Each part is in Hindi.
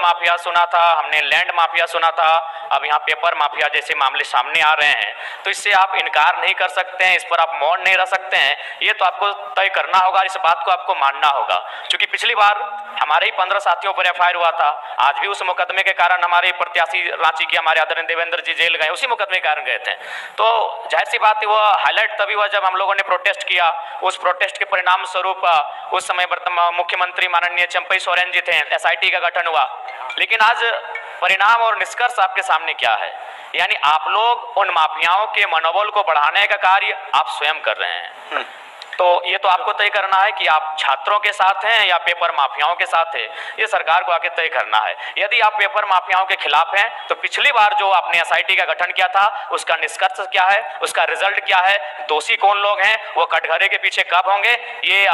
माफिया सुना था, हमने लैंड माफिया सुना था, अब यहाँ पेपर माफिया जैसे मामले सामने आ रहे हैं। तो इससे आप इनकार नहीं कर सकते हैं, इस पर आप मौन नहीं रह सकते हैं, ये तो आपको तय करना होगा, इस बात को आपको मानना होगा। क्योंकि पिछली बार हमारे ही 15 साथियों पर एफआईआर हुआ था, आज भी उस मुकदमे के कारण हमारे प्रत्याशी रांची के हमारे आदरणीय देवेंद्र जी जेल गए, उसी मुकदमे के कारण गए थे। तो जाहिर सी बात है वो हाईलाइट तभी हुआ जब हम लोगों ने प्रोटेस्ट किया। उस प्रोटेस्ट के परिणाम स्वरूप उस समय वर्तमान मुख्यमंत्री माननीय चंपई सोरेन जी थे, एसआईटी का गठन हुआ। लेकिन आज परिणाम और निष्कर्ष आपके सामने क्या है? यानी आप लोग उन माफियाओं के मनोबल को बढ़ाने का कार्य आप स्वयं कर रहे हैं। तो ये तो आपको तय करना है कि आप छात्रों के साथ हैं या पेपर माफियाओं के साथ है, ये सरकार को आके तय करना है। यदि आप पेपर माफियाओं के खिलाफ हैं तो पिछली बार जो आपने एसआईटी का गठन किया था उसका निष्कर्ष क्या है, उसका रिजल्ट क्या है, दोषी कौन लोग हैं, वो कटघरे के पीछे कब होंगे, ये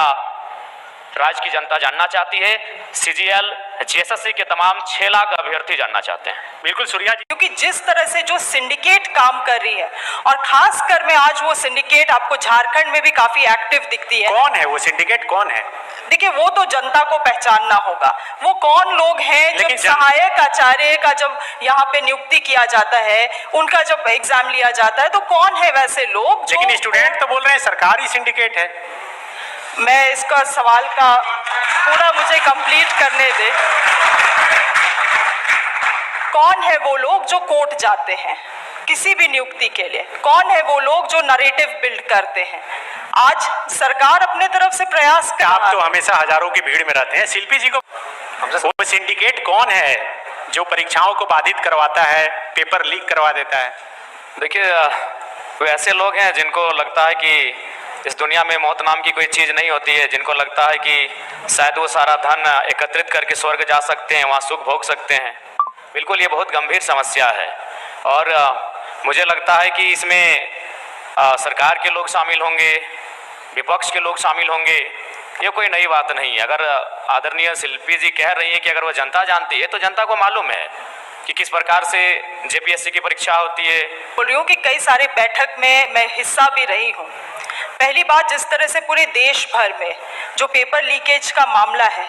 राज्य की जनता जानना चाहती है। सीजीएल जेएसएससी के तमाम 6 लाख अभ्यर्थी जानना चाहते हैं। बिल्कुल सूर्या जी, क्योंकि जिस तरह से जो सिंडिकेट काम कर रही है और खासकर में आज वो सिंडिकेट आपको झारखंड में भी काफी एक्टिव दिखती है। कौन है वो सिंडिकेट, कौन है? देखिए वो तो जनता को पहचानना होगा, वो कौन लोग हैं। जब सहायक आचार्य का जब यहाँ पे नियुक्ति किया जाता है, उनका जब एग्जाम लिया जाता है, तो कौन है वैसे लोग? लेकिन स्टूडेंट तो बोल रहे हैं सरकारी सिंडिकेट है। मैं इसका सवाल का पूरा मुझे कंप्लीट करने दे। कौन है वो लोग जो कोर्ट जाते हैं किसी भी नियुक्ति के लिए? कौन है वो लोग जो नरेटिव बिल्ड करते हैं? आज सरकार अपने तरफ से प्रयास कर रहा है। आप तो हमेशा हजारों की भीड़ में रहते हैं, शिल्पी जी को वो सिंडिकेट कौन है जो परीक्षाओं को बाधित करवाता है, पेपर लीक करवा देता है? देखिए वो ऐसे लोग हैं जिनको लगता है कि इस दुनिया में मौत नाम की कोई चीज़ नहीं होती है, जिनको लगता है कि शायद वो सारा धन एकत्रित करके स्वर्ग जा सकते हैं, वहाँ सुख भोग सकते हैं। बिल्कुल ये बहुत गंभीर समस्या है और मुझे लगता है कि इसमें सरकार के लोग शामिल होंगे, विपक्ष के लोग शामिल होंगे, ये कोई नई बात नहीं है। अगर आदरणीय शिल्पी जी कह रही हैं कि अगर वो जनता जानती है तो जनता को मालूम है कि किस प्रकार से जेपीएससी की परीक्षा होती है। बोल रही हूँ कि कई सारे बैठक में मैं हिस्सा भी रही हूँ। पहली बात, जिस तरह से पूरे देश भर में जो पेपर लीकेज का मामला है,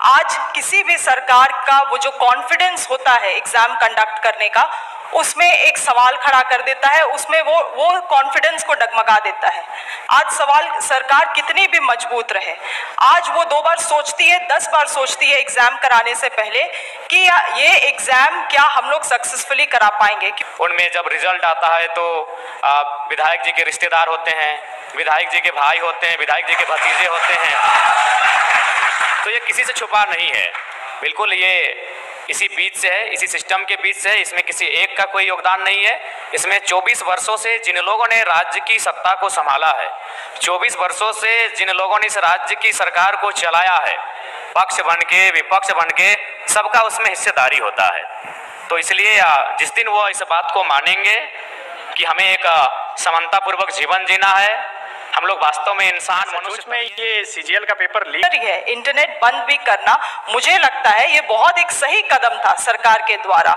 आज किसी भी सरकार का वो जो कॉन्फिडेंस होता है एग्जाम कंडक्ट करने का, उसमें एक सवाल खड़ा कर देता है, उसमें वो कॉन्फिडेंस को डगमगा देता है। आज सवाल सरकार कितनी भी मजबूत रहे, आज वो 2 बार सोचती है, 10 बार सोचती है एग्जाम कराने से पहले कि ये एग्जाम क्या हम लोग सक्सेसफुली करा पाएंगे। उनमें जब रिजल्ट आता है तो विधायक जी के रिश्तेदार होते हैं, विधायक जी के भाई होते हैं, विधायक जी के भतीजे होते हैं, तो ये किसी से छुपा नहीं है। बिल्कुल ये इसी बीच से है, इसी सिस्टम के बीच से है, इसमें किसी एक का कोई योगदान नहीं है। इसमें 24 वर्षों से जिन लोगों ने राज्य की सत्ता को संभाला है, 24 वर्षों से जिन लोगों ने इस राज्य की सरकार को चलाया है, पक्ष बन के विपक्ष बन के, सबका उसमें हिस्सेदारी होता है। तो इसलिए जिस दिन वो इस बात को मानेंगे कि हमें एक समानतापूर्वक जीवन जीना है, हम लोग वास्तव में इंसान मनुष्य में, ये सीजीएल का पेपर लीक है, इंटरनेट बंद भी करना मुझे लगता है ये बहुत एक सही कदम था सरकार के द्वारा,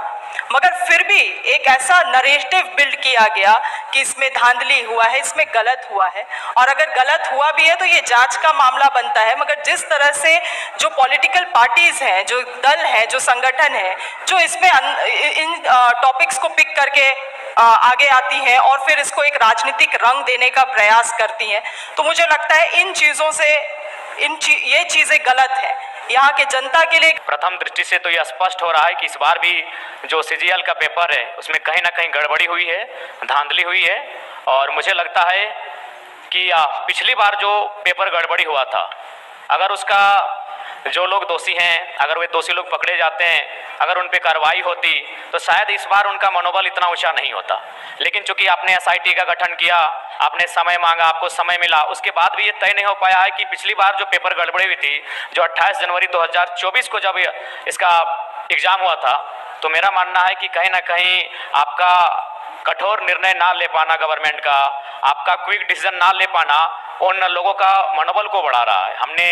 मगर फिर भी एक ऐसा नरेटिव बिल्ड किया गया कि इसमें धांधली हुआ है, इसमें गलत हुआ है, और अगर गलत हुआ भी है तो ये जांच का मामला बनता है। मगर जिस तरह से जो पॉलिटिकल पार्टीज हैं, जो दल हैं, जो संगठन है, जो इसमें इन टॉपिक्स को पिक करके आगे आती हैं और फिर इसको एक राजनीतिक रंग देने का प्रयास करती हैं, तो मुझे लगता है इन चीज़ों से ये चीज़ें गलत है यहाँ के जनता के लिए। प्रथम दृष्टि से तो यह स्पष्ट हो रहा है कि इस बार भी जो सीजीएल का पेपर है उसमें कहीं ना कहीं गड़बड़ी हुई है, धांधली हुई है। और मुझे लगता है कि पिछली बार जो पेपर गड़बड़ी हुआ था, अगर उसका जो लोग दोषी हैं, अगर वे दोषी लोग पकड़े जाते हैं, अगर उन पे कार्रवाई होती तो शायद इस बार उनका मनोबल इतना ऊंचा नहीं होता। लेकिन चूंकि आपने एसआईटी का गठन किया, आपने समय मांगा, आपको समय मिला, उसके बाद भी ये तय नहीं हो पाया है कि पिछली बार जो पेपर गड़बड़ी हुई थी, जो 28 जनवरी 2024 को जब इसका एग्जाम हुआ था, तो मेरा मानना है कि कहीं ना कहीं आपका कठोर निर्णय ना ले पाना गवर्नमेंट का, आपका क्विक डिसीजन ना ले पाना उन लोगों का मनोबल को बढ़ा रहा है। हमने